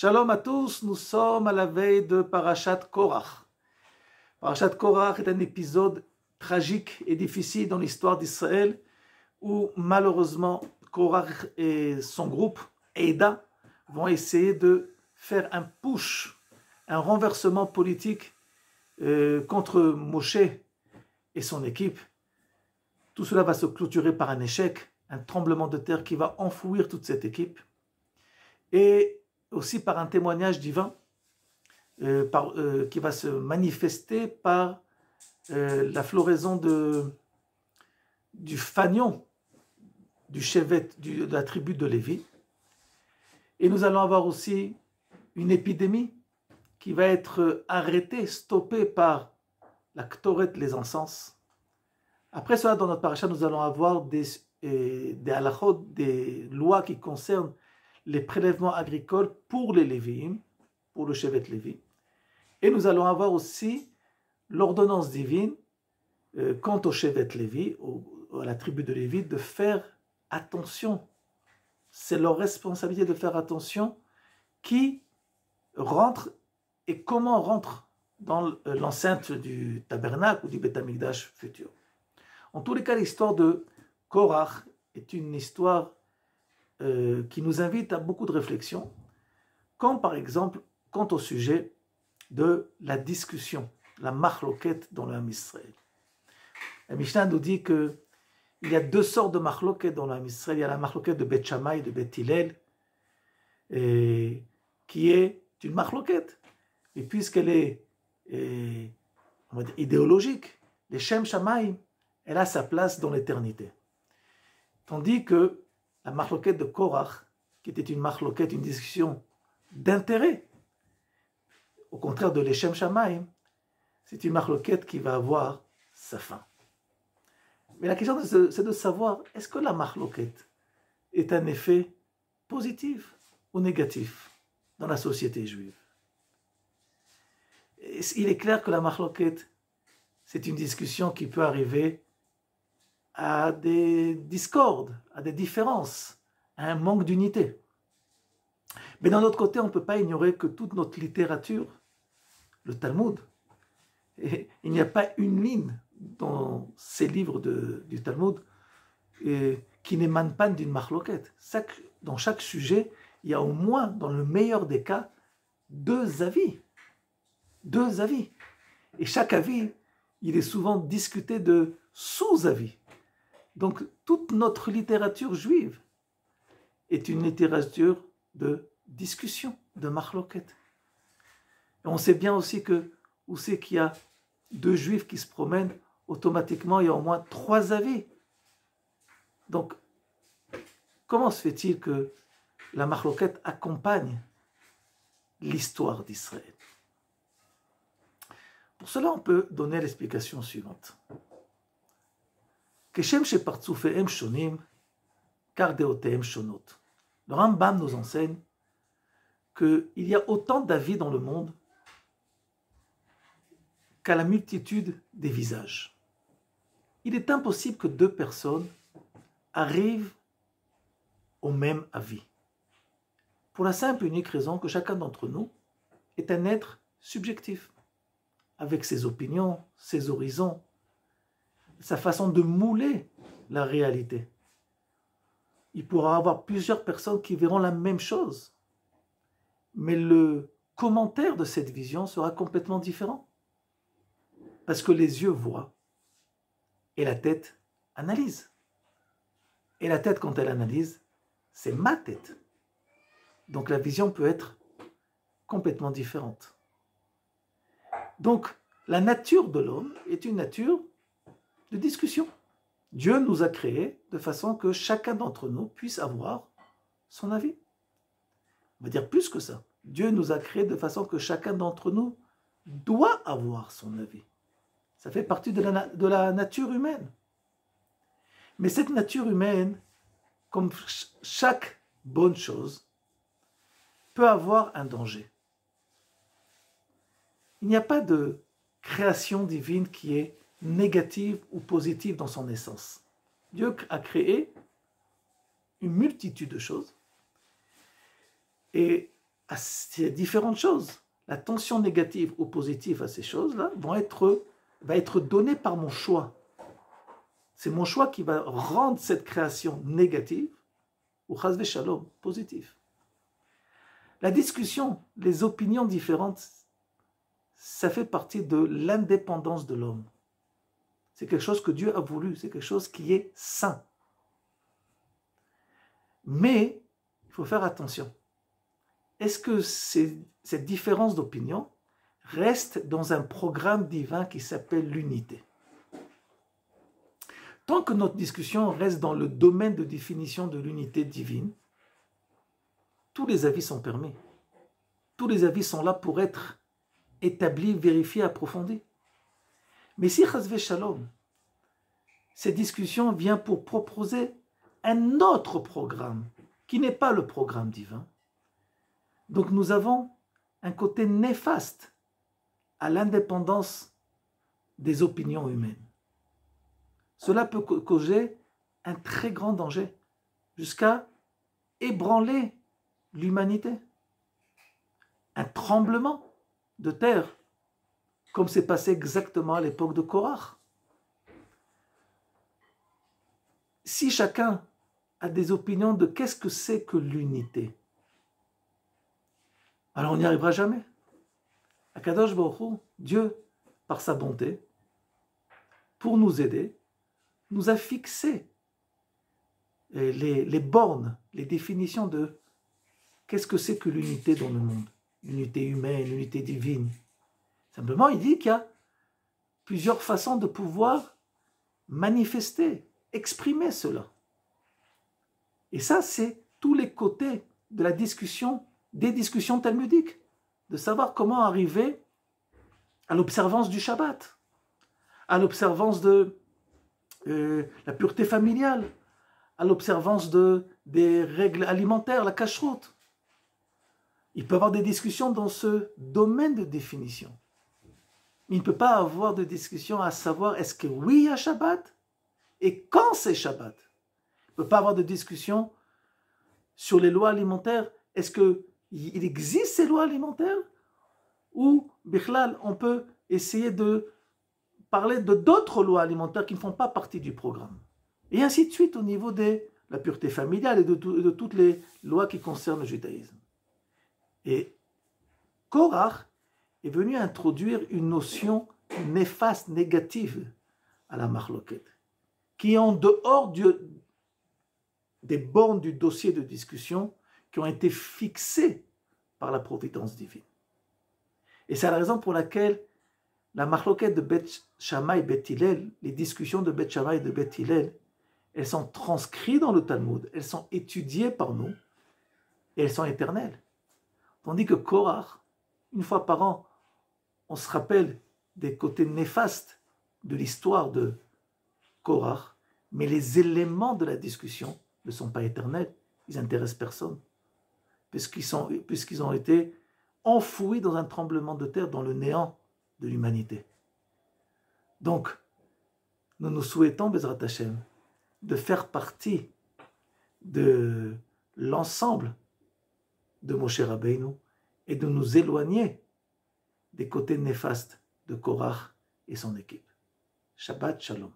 Shalom à tous, nous sommes à la veille de Parashat Korach. Parashat Korach est un épisode tragique et difficile dans l'histoire d'Israël où malheureusement Korach et son groupe, Eida, vont essayer de faire un push, un renversement politique contre Moshe et son équipe. Tout cela va se clôturer par un échec, un tremblement de terre qui va enfouir toute cette équipe. Et aussi par un témoignage divin qui va se manifester par la floraison du fanion du chevet de la tribu de Lévi. Et nous allons avoir aussi une épidémie qui va être arrêtée, stoppée par la Ktoret, les encens. Après cela, dans notre paracha, nous allons avoir des halachot, des lois qui concernent les prélèvements agricoles pour les Lévi'im, pour le Shevet Lévi. Et nous allons avoir aussi l'ordonnance divine quant au Shevet Lévi, à la tribu de Lévi, de faire attention. C'est leur responsabilité de faire attention qui rentre et comment rentre dans l'enceinte du tabernacle ou du Beth Amikdash futur. En tous les cas, l'histoire de Korach est une histoire qui nous invite à beaucoup de réflexions, comme par exemple quant au sujet de la discussion, la machloket dans l'Am Israël. La Mishnah nous dit qu'il y a deux sortes de machloket dans l'Am Israël. Il y a la machloket de Beth Shammai et de Beth Hillel, qui est une machloket. Et puisqu'elle est on va dire, idéologique, les Shem Shammai, elle a sa place dans l'éternité. Tandis que la machloket de Korach, qui était une machloket, une discussion d'intérêt, au contraire de l'Eshem Shammai, c'est une machloket qui va avoir sa fin. Mais la question, c'est de savoir, est-ce que la machloket est un effet positif ou négatif dans la société juive? Il est clair que la machloket, c'est une discussion qui peut arriver à des discordes, à des différences, à un manque d'unité. Mais d'un autre côté, on ne peut pas ignorer que toute notre littérature, le Talmud, et il n'y a pas une ligne dans ces livres du Talmud qui n'émane pas d'une machloket. Dans chaque sujet, il y a au moins, dans le meilleur des cas, deux avis. Deux avis. Et chaque avis, il est souvent discuté de sous-avis. Donc, toute notre littérature juive est une littérature de discussion, de machloket. Et on sait bien aussi que où c'est qu'il y a deux juifs qui se promènent, automatiquement, il y a au moins trois avis. Donc, comment se fait-il que la machloket accompagne l'histoire d'Israël? Pour cela, on peut donner l'explication suivante. כשם שפרצופיהם שונים, כך דעותיהם שונות. Le Rambam nous enseigne qu'il y a autant d'avis dans le monde qu'à la multitude des visages. Il est impossible que deux personnes arrivent au même avis. Pour la simple et unique raison que chacun d'entre nous est un être subjectif, avec ses opinions, ses horizons, sa façon de mouler la réalité. Il pourra y avoir plusieurs personnes qui verront la même chose, mais le commentaire de cette vision sera complètement différent. Parce que les yeux voient et la tête analyse. Et la tête, quand elle analyse, c'est ma tête. Donc la vision peut être complètement différente. Donc la nature de l'homme est une nature de discussion. Dieu nous a créés de façon que chacun d'entre nous puisse avoir son avis. On va dire plus que ça. Dieu nous a créés de façon que chacun d'entre nous doit avoir son avis. Ça fait partie de la nature humaine. Mais cette nature humaine, comme chaque bonne chose, peut avoir un danger. Il n'y a pas de création divine qui est négative ou positive dans son essence. Dieu a créé une multitude de choses et à ces différentes choses. La tension négative ou positive à ces choses-là va être donnée par mon choix. C'est mon choix qui va rendre cette création négative ou chas v'shalom positive. La discussion, les opinions différentes, ça fait partie de l'indépendance de l'homme. C'est quelque chose que Dieu a voulu, c'est quelque chose qui est sain. Mais il faut faire attention. Est-ce que cette différence d'opinion reste dans un programme divin qui s'appelle l'unité? Tant que notre discussion reste dans le domaine de définition de l'unité divine, tous les avis sont permis. Tous les avis sont là pour être établis, vérifiés, approfondis. Mais si chas v'shalom, cette discussion vient pour proposer un autre programme qui n'est pas le programme divin, donc nous avons un côté néfaste à l'indépendance des opinions humaines. Cela peut causer un très grand danger, jusqu'à ébranler l'humanité. Un tremblement de terre, comme c'est passé exactement à l'époque de Korach. Si chacun a des opinions de qu'est-ce que c'est que l'unité, alors on n'y arrivera jamais. Akadosh Baruch Hu, Dieu, par sa bonté, pour nous aider, nous a fixé les bornes, les définitions de qu'est-ce que c'est que l'unité dans le monde. L'unité humaine, l'unité divine. Simplement, il dit qu'il y a plusieurs façons de pouvoir manifester, exprimer cela. Et ça, c'est tous les côtés de la discussion, des discussions talmudiques, de savoir comment arriver à l'observance du Shabbat, à l'observance de la pureté familiale, à l'observance des règles alimentaires, la cacheroute. Il peut y avoir des discussions dans ce domaine de définition. Il ne peut pas avoir de discussion à savoir est-ce que oui, il y a Shabbat et quand c'est Shabbat. Il ne peut pas avoir de discussion sur les lois alimentaires. Est-ce qu'il existe ces lois alimentaires ou, bichlal, on peut essayer de parler de d'autres lois alimentaires qui ne font pas partie du programme. Et ainsi de suite au niveau de la pureté familiale et de toutes les lois qui concernent le judaïsme. Et Korach est venu introduire une notion néfaste, négative à la marloquette, qui est en dehors des bornes du dossier de discussion qui ont été fixées par la providence divine. Et c'est la raison pour laquelle la marloquette de Beth Shammai et Beth Hillel, les discussions de Beth Shammai et de Beth Hillel, elles sont transcrites dans le Talmud, elles sont étudiées par nous et elles sont éternelles. Tandis que Korach, une fois par an, on se rappelle des côtés néfastes de l'histoire de Korach, mais les éléments de la discussion ne sont pas éternels, ils n'intéressent personne, puisqu'ils ont été enfouis dans un tremblement de terre, dans le néant de l'humanité. Donc, nous nous souhaitons, Bezrat Hashem, de faire partie de l'ensemble de Moshe Rabbeinu et de nous éloigner des côtés néfastes de Korach et son équipe. Shabbat Shalom.